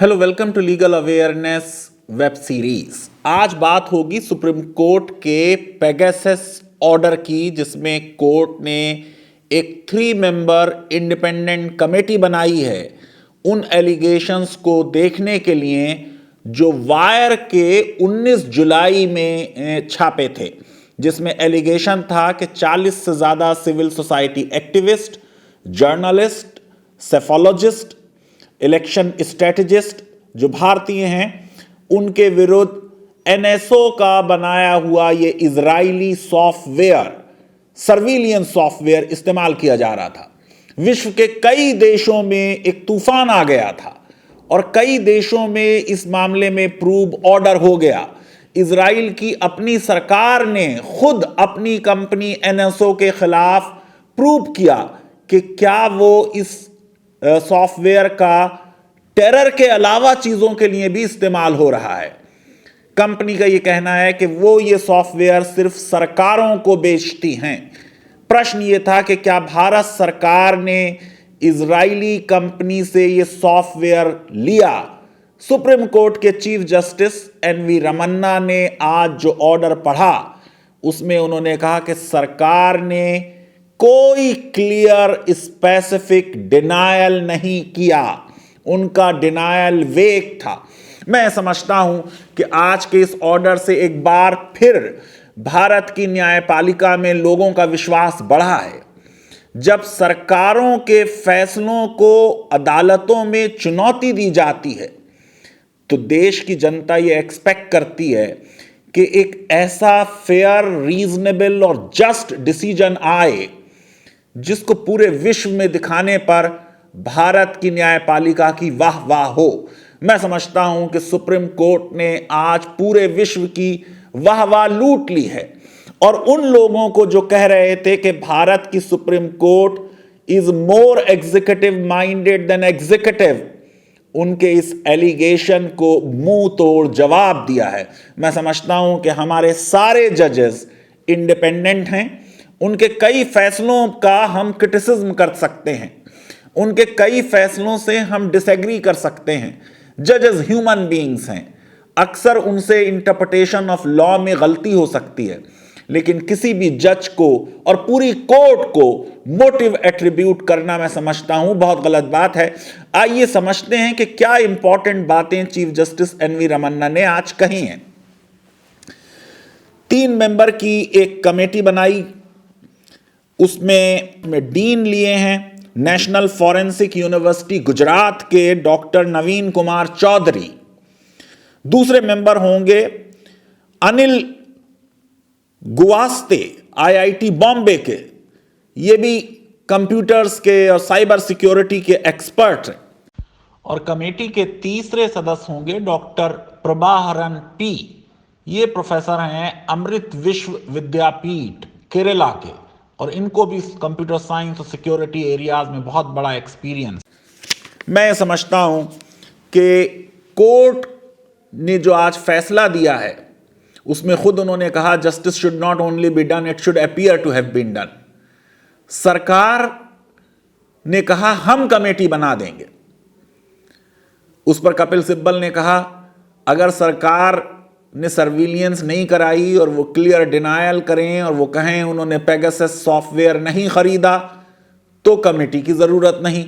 Hello, welcome to legal awareness web series. आज बात होगी सुप्रीम कोर्ट के पेगासस ऑर्डर की, जिसमें कोर्ट ने एक 3 मेंबर इंडिपेंडेंट कमेटी बनाई है उन एलिगेशंस को देखने के लिए जो वायर के 19 जुलाई में छापे थे, जिसमें एलिगेशन था कि 40 से ज़्यादा civil society activist, journalist, psephologist, election strategist जो भारतीय हैं, उनके विरुद्ध एनएसओ का बनाया हुआ ये इजरायली सॉफ्टवेयर, सर्विलियंस सॉफ्टवेयर इस्तेमाल किया जा रहा था। विश्व के कई देशों में एक तूफान आ गया था और कई देशों में इस मामले में प्रूव ऑर्डर हो गया। इजराइल की अपनी सरकार ने खुद अपनी कंपनी एनएसओ के खिलाफ प्रूव किया कि क्या वो इस सॉफ्टवेयर का टेरर के अलावा चीजों के लिए भी इस्तेमाल हो रहा है। कंपनी का यह कहना है कि वो ये सॉफ्टवेयर सिर्फ सरकारों को बेचती हैं। प्रश्न ये था कि क्या भारत सरकार ने इजरायली कंपनी से ये सॉफ्टवेयर लिया। सुप्रीम कोर्ट के चीफ जस्टिस एनवी रमन्ना ने आज जो ऑर्डर पढ़ा उसमें उन्होंने कहा कि सरकार ने कोई क्लियर स्पेसिफिक डिनायल नहीं किया, उनका डिनायल वेग था। मैं समझता हूं कि आज के इस ऑर्डर से एक बार फिर भारत की न्यायपालिका में लोगों का विश्वास बढ़ा है। जब सरकारों के फैसलों को अदालतों में चुनौती दी जाती है तो देश की जनता ये एक्सपेक्ट करती है कि एक ऐसा फेयर, रीजनेबल और जस्ट डिसीजन आए जिसको पूरे विश्व में दिखाने पर भारत की न्यायपालिका की वाह वाह हो। मैं समझता हूं कि सुप्रीम कोर्ट ने आज पूरे विश्व की वाह वाह लूट ली है और उन लोगों को जो कह रहे थे कि भारत की supreme court is more executive minded than executive, उनके इस एलिगेशन को मुंह तोड़ जवाब दिया है। मैं समझता हूं कि हमारे सारे जजेस इंडिपेंडेंट हैं। उनके कई फैसलों का हम क्रिटिसिज्म कर सकते हैं, उनके कई फैसलों से हम डिसएग्री कर सकते हैं। जजेस ह्यूमन बीइंग्स हैं, अक्सर उनसे इंटरप्रिटेशन ऑफ लॉ में गलती हो सकती है, लेकिन किसी भी जज को और पूरी कोर्ट को मोटिव एट्रीब्यूट करना मैं समझता हूं बहुत गलत बात है। आइए समझते हैं कि क्या इंपॉर्टेंट बातें चीफ जस्टिस एनवी रमन्ना ने आज कही हैं। 3 मेंबर की एक कमेटी बनाई, उसमें डीन लिए हैं नेशनल फॉरेंसिक यूनिवर्सिटी गुजरात के डॉक्टर नवीन कुमार चौधरी। दूसरे मेंबर होंगे अनिल गुवास्ते आईआईटी बॉम्बे के, ये भी कंप्यूटर्स के और साइबर सिक्योरिटी के एक्सपर्ट हैं। और कमेटी के तीसरे सदस्य होंगे डॉक्टर प्रभाहरन पी, ये प्रोफेसर हैं अमृत विश्व विद्यापीठ केरला के और इनको भी कंप्यूटर साइंस और सिक्योरिटी एरियाज में बहुत बड़ा एक्सपीरियंस। मैं समझता हूं कि कोर्ट ने जो आज फैसला दिया है उसमें खुद उन्होंने कहा justice should not only be done, it should appear to have been done. सरकार ने कहा हम कमेटी बना देंगे। उस पर कपिल सिब्बल ने कहा अगर सरकार ने सर्विलियंस नहीं कराई और वो क्लियर डिनायल करें और वो कहें उन्होंने पेगासस सॉफ्टवेयर नहीं खरीदा तो कमेटी की जरूरत नहीं,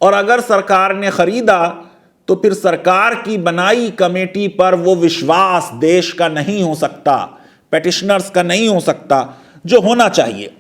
और अगर सरकार ने खरीदा तो फिर सरकार की बनाई कमेटी पर वो विश्वास देश का नहीं हो सकता, पेटिशनर्स का नहीं हो सकता जो होना चाहिए।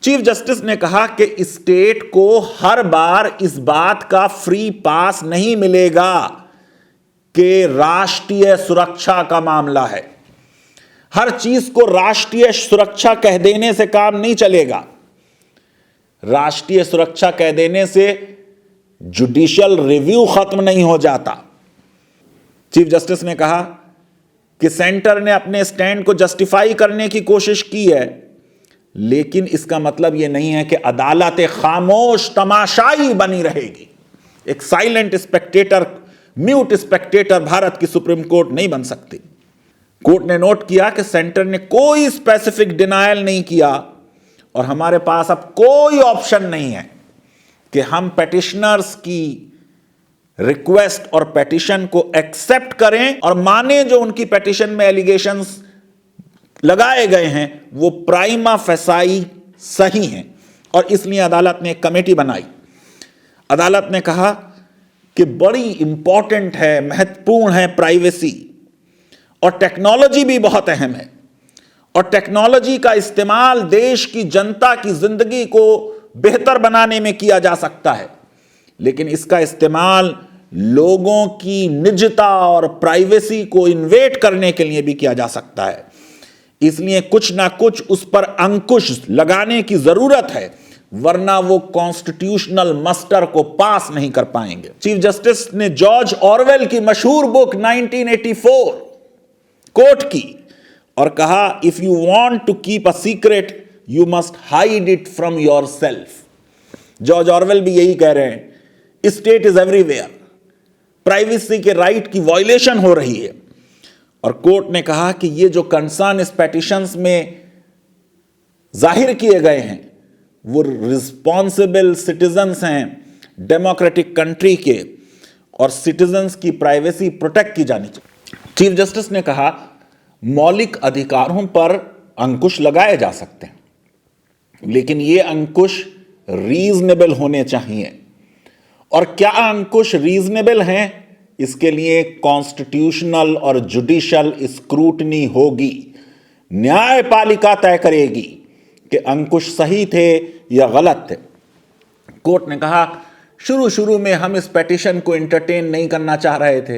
चीफ जस्टिस ने कहा कि स्टेट को हर बार इस बात का फ्री पास नहीं मिलेगा कि राष्ट्रीय सुरक्षा का मामला है। हर चीज को राष्ट्रीय सुरक्षा कह देने से काम नहीं चलेगा। राष्ट्रीय सुरक्षा कह देने से जुडिशियल रिव्यू खत्म नहीं हो जाता। चीफ जस्टिस ने कहा कि सेंटर ने अपने स्टैंड को जस्टिफाई करने की कोशिश की है, लेकिन इसका मतलब यह नहीं है कि अदालत खामोश तमाशाई बनी रहेगी। एक silent Spectator, mute Spectator Bharat की सुप्रीम कोर्ट नहीं बन सकती। कोर्ट ने नोट किया कि सेंटर ने कोई स्पेसिफिक डिनायल नहीं किया और हमारे पास अब कोई ऑप्शन नहीं है कि हम पेटिशनर्स की रिक्वेस्ट और पेटिशन को एक्सेप्ट करें और माने जो उनकी पेटिशन में एलिगेशंस लगाए गए हैं वो प्राइमा फेसाई सही हैं। और इसलिए अदालत ने एक कमेटी बनाई। अदालत ने कहा कि बड़ी इंपॉर्टेंट है, महत्वपूर्ण है प्राइवेसी, और टेक्नोलॉजी भी बहुत अहम है, और टेक्नोलॉजी का इस्तेमाल देश की जनता की जिंदगी को बेहतर बनाने में किया जा सकता है, लेकिन इसका इस्तेमाल लोगों की निजता और प्राइवेसी को इन्वेट करने के लिए भी किया जा सकता है। इसलिए कुछ ना कुछ उस पर अंकुश लगाने की जरूरत है, वरना वो कॉन्स्टिट्यूशनल मस्टर को पास नहीं कर पाएंगे। चीफ जस्टिस ने जॉर्ज ऑरवेल की मशहूर बुक 1984 कोट की और कहा, if you want to keep a secret you must hide it from yourself. George Orwell भी यही कह रहे हैं, स्टेट इज एवरीवेयर, प्राइवेसी के राइट की वायलेशन हो रही है। और कोर्ट ने कहा कि ये जो कंसर्न इस पेटिशंस में जाहिर किए गए हैं वो रिस्पॉन्सिबल सिटीजन्स हैं डेमोक्रेटिक कंट्री के, और सिटीजन्स की प्राइवेसी प्रोटेक्ट की जानी चाहिए। चीफ जस्टिस ने कहा, मौलिक अधिकारों पर अंकुश लगाए जा सकते हैं, लेकिन ये अंकुश रीजनेबल होने चाहिए। और क्या अंकुश रीजनेबल हैं, इसके लिए कॉन्स्टिट्यूशनल और जुडिशियल स्क्रूटनी होगी। न्यायपालिका तय करेगी कि अंकुश सही थे या गलत थे। कोर्ट ने कहा, शुरू में हम इस पेटिशन को एंटरटेन नहीं करना चाह रहे थे,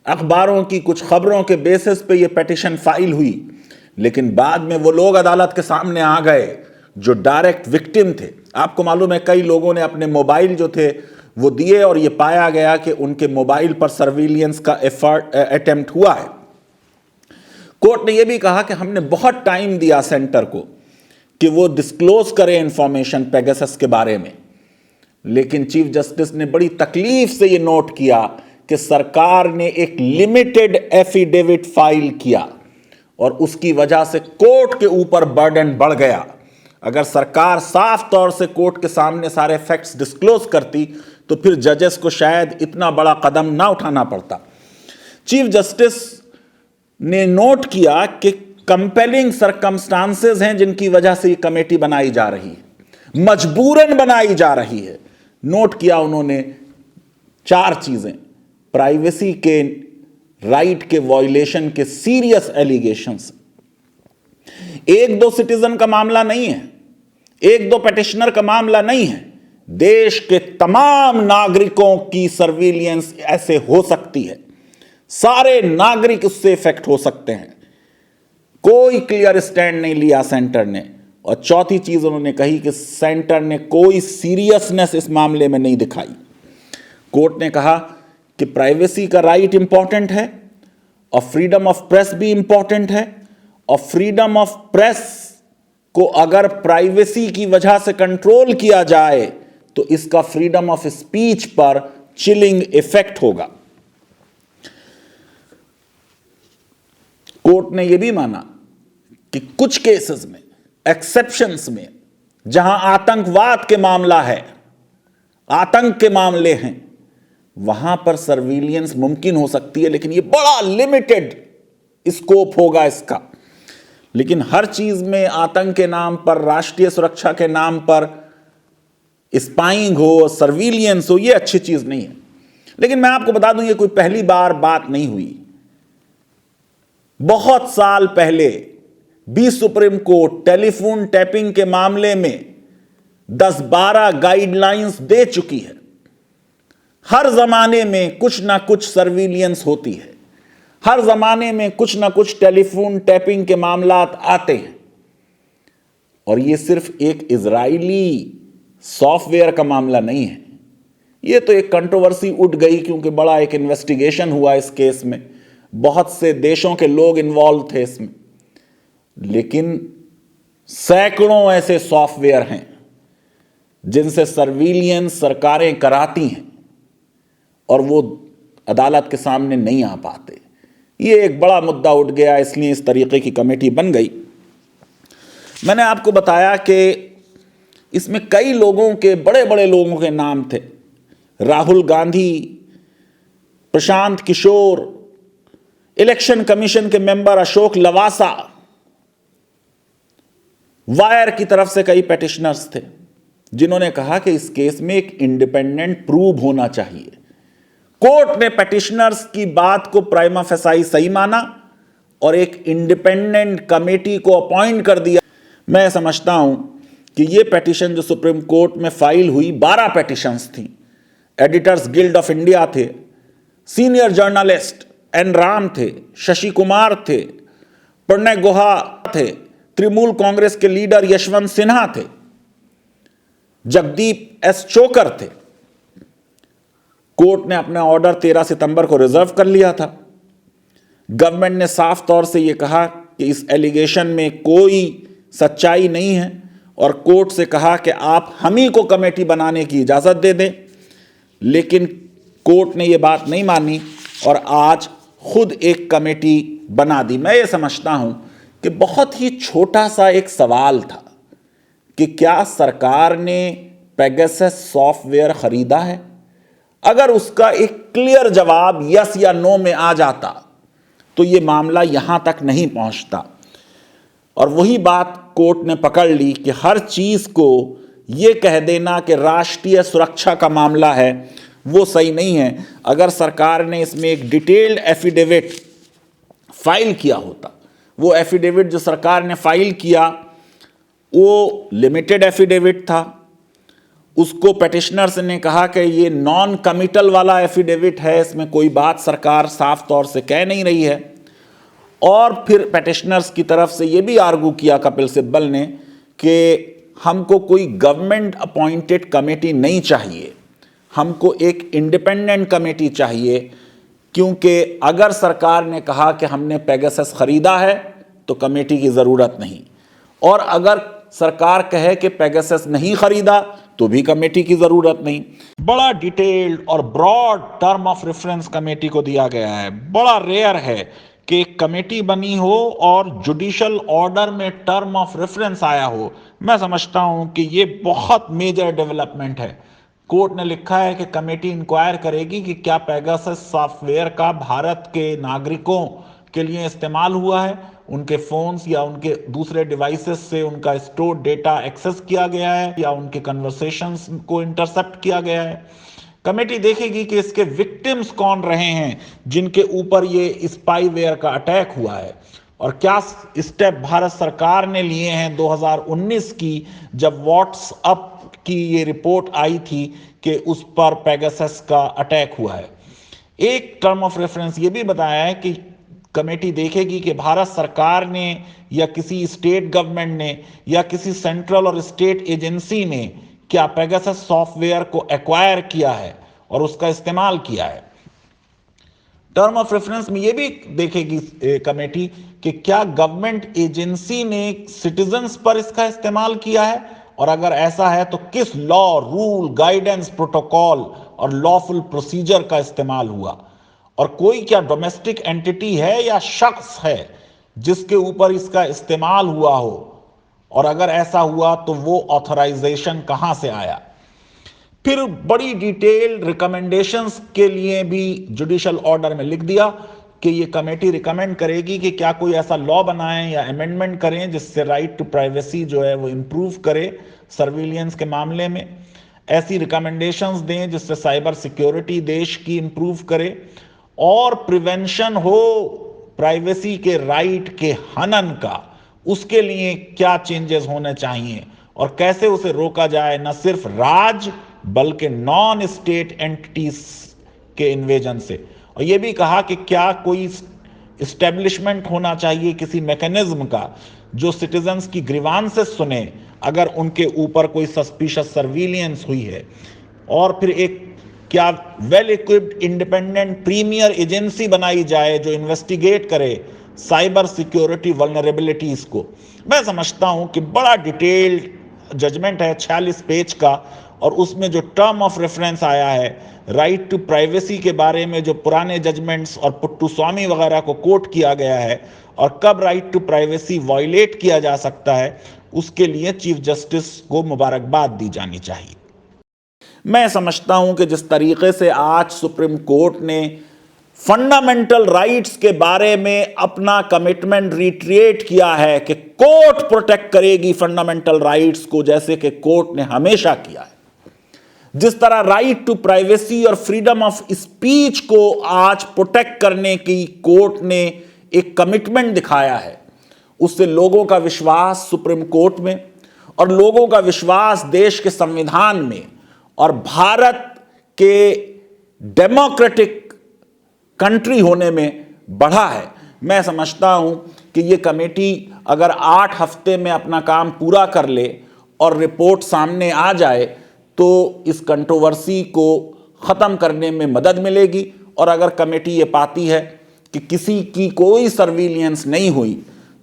अखबारों की कुछ खबरों के बेसिस पे ये पेटिशन फाइल हुई, लेकिन बाद में वो लोग अदालत के सामने आ गए जो डायरेक्ट विक्टिम थे। आपको मालूम है, कई लोगों ने अपने मोबाइल जो थे वो दिए और ये पाया गया कि उनके मोबाइल पर सर्विलियंस का अटेम्प्ट हुआ है। कोर्ट ने यह भी कहा कि हमने बहुत टाइम दिया सेंटर को कि वो डिस्क्लोज करे इंफॉर्मेशन पेगासस के बारे में, लेकिन चीफ जस्टिस ने बड़ी तकलीफ से ये नोट किया कि सरकार ने एक लिमिटेड एफिडेविट फाइल किया और उसकी वजह से कोर्ट के ऊपर बर्डन बढ़ गया। अगर सरकार साफ तौर से कोर्ट के सामने सारे फैक्ट्स डिस्क्लोज करती तो फिर जजेस को शायद इतना बड़ा कदम ना उठाना पड़ता। चीफ जस्टिस ने नोट किया कि कंपेलिंग सरकमस्टांसेस हैं जिनकी वजह से ये कमेटी बनाई जा रही है, मजबूरन बनाई जा रही है। नोट किया उन्होंने 4 चीजें, प्राइवेसी के राइट के वायलेशन के सीरियस एलिगेशंस। 1-2 सिटीजन का मामला नहीं है, 1-2 पेटिशनर का मामला नहीं है, देश के तमाम नागरिकों की सर्विलियंस ऐसे हो सकती है, सारे नागरिक उससे इफेक्ट हो सकते हैं। कोई क्लियर स्टैंड नहीं लिया सेंटर ने। और चौथी चीज उन्होंने कही कि सेंटर ने कोई सीरियसनेस इस मामले में नहीं दिखाई। कोर्ट ने कहा कि प्राइवेसी का राइट इंपॉर्टेंट है और फ्रीडम ऑफ प्रेस भी इंपॉर्टेंट है, और फ्रीडम ऑफ प्रेस को अगर प्राइवेसी की वजह से कंट्रोल किया जाए तो इसका फ्रीडम ऑफ स्पीच पर चिलिंग इफेक्ट होगा। कोर्ट ने यह भी माना कि कुछ केसेस में, एक्सेप्शंस में, जहां आतंकवाद के मामला है, आतंक के मामले हैं, वहां पर सर्विलियंस मुमकिन हो सकती है, लेकिन यह बड़ा लिमिटेड स्कोप होगा इसका। लेकिन हर चीज में आतंक के नाम पर, राष्ट्रीय सुरक्षा के नाम पर स्पाइंग हो, सर्विलियंस हो, यह अच्छी चीज नहीं है। लेकिन मैं आपको बता दूं, यह कोई पहली बार बात नहीं हुई। बहुत साल पहले भी सुप्रीम कोर्ट टेलीफोन टैपिंग के मामले में 10-12 गाइडलाइंस दे चुकी है। हर जमाने में कुछ ना कुछ सर्विलियंस होती है, हर जमाने में कुछ ना कुछ टेलीफोन टैपिंग के मामलात आते हैं। और यह सिर्फ एक इजरायली सॉफ्टवेयर का मामला नहीं है। यह तो एक कंट्रोवर्सी उठ गई क्योंकि बड़ा एक इन्वेस्टिगेशन हुआ इस केस में, बहुत से देशों के लोग इन्वॉल्व थे इसमें, लेकिन सैकड़ों ऐसे सॉफ्टवेयर हैं जिनसे सर्विलियंस सरकारें कराती हैं और वो अदालत के सामने नहीं आ पाते। ये एक बड़ा मुद्दा उठ गया, इसलिए इस तरीके की कमेटी बन गई। मैंने आपको बताया कि इसमें कई लोगों के, बड़े बड़े लोगों के नाम थे। राहुल गांधी प्रशांत किशोर, इलेक्शन कमीशन के मेंबर अशोक लवासा, वायर की तरफ से कई पेटिशनर्स थे जिन्होंने कहा कि इस केस में एक इंडिपेंडेंट प्रूव होना चाहिए। कोर्ट ने पेटिशनर्स की बात को प्राइमा फेसाई सही माना और एक इंडिपेंडेंट कमेटी को अपॉइंट कर दिया। मैं समझता हूं कि यह पेटिशन जो सुप्रीम कोर्ट में फाइल हुई, 12 पेटिशंस थी। एडिटर्स गिल्ड ऑफ इंडिया थे, सीनियर जर्नलिस्ट एन राम थे, शशि कुमार थे, प्रणय गुहा थे, तृणमूल कांग्रेस के लीडर यशवंत सिन्हा थे, जगदीप एस चोकर थे। कोर्ट ने अपना ऑर्डर 13 सितंबर को रिजर्व कर लिया था। गवर्नमेंट ने साफ तौर से यह कहा कि इस एलिगेशन में कोई सच्चाई नहीं है और कोर्ट से कहा कि आप हम ही को कमेटी बनाने की इजाजत दे दें, लेकिन कोर्ट ने यह बात नहीं मानी और आज खुद एक कमेटी बना दी। मैं ये समझता हूं कि बहुत ही छोटा सा एक सवाल था कि क्या सरकार ने पेगासस सॉफ्टवेयर खरीदा है। अगर उसका एक क्लियर जवाब यस या नो में आ जाता तो यह मामला यहां तक नहीं पहुंचता। और वही बात कोर्ट ने पकड़ ली कि हर चीज को यह कह देना कि राष्ट्रीय सुरक्षा का मामला है वो सही नहीं है। अगर सरकार ने इसमें एक डिटेल्ड एफिडेविट फाइल किया होता, वो एफिडेविट जो सरकार ने फाइल किया वो लिमिटेड एफिडेविट था। उसको पेटिशनर्स ने कहा कि ये नॉन कमिटल वाला एफिडेविट है, इसमें कोई बात सरकार साफ तौर से कह नहीं रही है। और फिर पेटिशनर्स की तरफ से ये भी आर्गू किया कपिल सिब्बल ने कि हमको कोई गवर्नमेंट अपॉइंटेड कमेटी नहीं चाहिए, हमको एक इंडिपेंडेंट कमेटी चाहिए, क्योंकि अगर सरकार ने कहा कि हमने पेगासस खरीदा है तो कमेटी की ज़रूरत नहीं, और अगर सरकार कहे कि पेगासस नहीं खरीदा तो भी कमेटी की ज़रूरत नहीं। बड़ा डिटेल्ड और broad term of reference committee को दिया गया है। बड़ा रेयर है कि एक कमेटी बनी हो और जुडिशियल ऑर्डर में टर्म ऑफ रेफरेंस आया हो। मैं समझता हूं कि ये बहुत मेजर डेवलपमेंट है। कोर्ट ने लिखा है कि कमेटी इंक्वायर करेगी कि क्या पेगासस सॉफ्टवेयर का भारत के नागरिकों के लिए इस्तेमाल हुआ है, उनके फोन्स या उनके दूसरे डिवाइसेस से उनका स्टोर डेटा एक्सेस किया गया है या उनके कन्वर्सेशंस को इंटरसेप्ट किया गया है। कमेटी देखेगी कि इसके विक्टिम्स कौन रहे हैं जिनके ऊपर ये स्पाईवेयर का अटैक हुआ है, और क्या स्टेप भारत सरकार ने लिए हैं 2019 की, जब व्हाट्सएप की ये रिपोर्ट आई थी कि उस पर पेगासस का अटैक हुआ है। एक टर्म ऑफ रेफरेंस ये भी बताया है कि कमेटी देखेगी कि भारत सरकार ने या किसी स्टेट गवर्नमेंट ने या किसी सेंट्रल और स्टेट एजेंसी ने क्या पेगासस सॉफ्टवेयर को एक्वायर किया है और उसका इस्तेमाल किया है। टर्म ऑफ रेफरेंस में यह भी देखेगी कमेटी कि क्या गवर्नमेंट एजेंसी ने सिटीजन्स पर इसका इस्तेमाल किया है, और अगर ऐसा है तो किस लॉ, रूल, गाइडेंस, प्रोटोकॉल और लॉफुल प्रोसीजर का इस्तेमाल हुआ, और कोई क्या डोमेस्टिक एंटिटी है या शख्स है जिसके ऊपर इसका इस्तेमाल हुआ हो, और अगर ऐसा हुआ तो वो ऑथराइजेशन कहां से आया। फिर बड़ी डिटेल्ड रिकमेंडेशंस के लिए भी जुडिशियल ऑर्डर में लिख दिया कि ये कमेटी रिकमेंड करेगी कि क्या कोई ऐसा लॉ बनाएं या अमेंडमेंट करें जिससे राइट टू प्राइवेसी जो है वो इंप्रूव करे सर्विलियंस के मामले में। ऐसी रिकमेंडेशंस दें जिससे साइबर सिक्योरिटी देश की इंप्रूव करे, और प्रिवेंशन हो प्राइवेसी के राइट के हनन का, उसके लिए क्या चेंजेस होने चाहिए और कैसे उसे रोका जाए, न सिर्फ राज बल्कि नॉन स्टेट एंटिटीज के इन्वेजन से। और यह भी कहा कि क्या कोई इस्टेब्लिशमेंट होना चाहिए किसी मैकेनिज्म का जो सिटीजन्स की ग्रीवांसेस सुने अगर उनके ऊपर कोई सस्पिशियस सर्विलियंस हुई है, और फिर एक क्या well equipped independent premier agency बनाई जाए जो इन्वेस्टिगेट करे साइबर सिक्योरिटी वल्नरेबिलिटीज को। मैं समझता हूं कि बड़ा डिटेल्ड जजमेंट है 46 पेज का, और उसमें जो टर्म ऑफ रेफरेंस आया है राइट टू प्राइवेसी के बारे में, जो पुराने जजमेंट्स और पुट्टुस्वामी वगैरह को कोट किया गया है, और कब राइट टू प्राइवेसी वायलेट किया जा सकता है, उसके लिए चीफ जस्टिस को मुबारकबाद दी जानी चाहिए। मैं समझता हूं कि जिस तरीके से आज सुप्रीम कोर्ट ने फंडामेंटल राइट्स के बारे में अपना कमिटमेंट रिट्रेट किया है कि कोर्ट प्रोटेक्ट करेगी फंडामेंटल राइट्स को, जैसे कि कोर्ट ने हमेशा किया है। जिस तरह राइट टू प्राइवेसी और फ्रीडम ऑफ स्पीच को आज प्रोटेक्ट करने की कोर्ट ने एक कमिटमेंट दिखाया है, उससे लोगों का विश्वास सुप्रीम कोर्ट में और लोगों का विश्वास देश के संविधान में और भारत के डेमोक्रेटिक कंट्री होने में बढ़ा है। मैं समझता हूं कि यह कमेटी अगर 8 हफ्ते में अपना काम पूरा कर ले और रिपोर्ट सामने आ जाए तो इस कंट्रोवर्सी को ख़त्म करने में मदद मिलेगी। और अगर कमेटी ये पाती है कि किसी की कोई सर्विलियंस नहीं हुई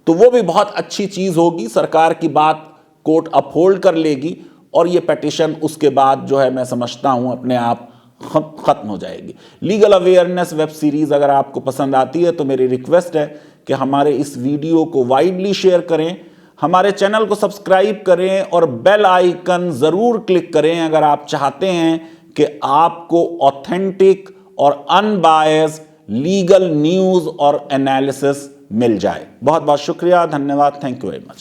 तो वो भी बहुत अच्छी चीज़ होगी। सरकार की बात कोर्ट अपहोल्ड कर लेगी और ये पिटीशन उसके बाद जो है मैं समझता हूँ अपने आप ख़त्म हो जाएगी। लीगल अवेयरनेस वेब सीरीज़ अगर आपको पसंद आती है तो मेरी रिक्वेस्ट है कि हमारे इस वीडियो को वाइडली शेयर करें, हमारे चैनल को सब्सक्राइब करें और बेल आइकन ज़रूर क्लिक करें अगर आप चाहते हैं कि आपको ऑथेंटिक और अनबायस्ड लीगल न्यूज़ और एनालिसिस मिल जाए। बहुत बहुत शुक्रिया, धन्यवाद, थैंक यू वेरी मच।